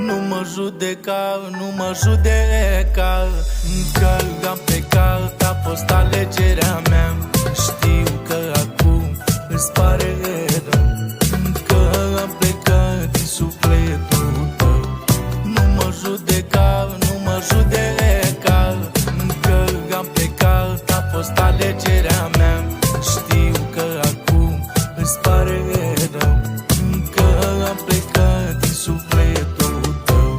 Nu mă judeca, nu mă judeca, că am plecat, a fost alegerea mea. Știu că acum îți pare rău, că am plecat din sufletul tău. Nu mă judeca, nu mă judeca, că am plecat, a fost alegerea mea. Știu că acum îți pare rău, că am plecat din sufletul tău.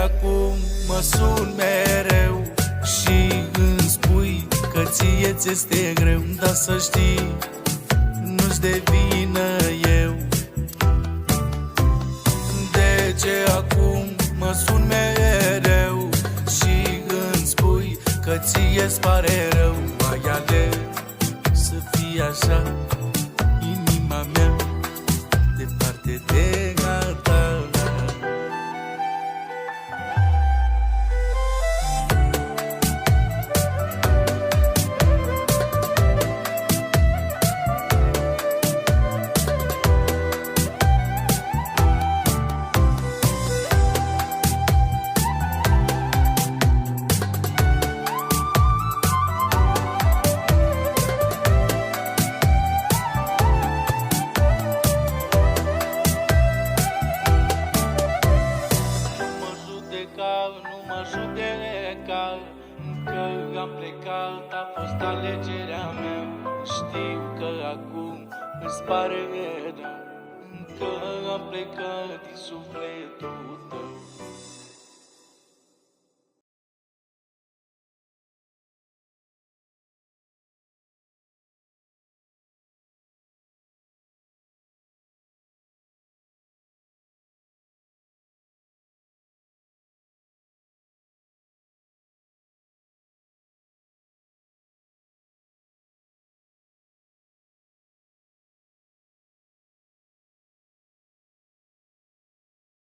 Acum mă sun mereu și îmi spui că ție ți-este greu. Dar să știi, nu-ți de vină eu. De ce acum mă sun mereu și îmi spui că ție-ți pare rău? Mai ales să fie așa inima mea departe de gata. Nu mă judeca, că am plecat, a fost alegerea mea. Știu că acum îți pare rău, că am plecat din sufletul tău.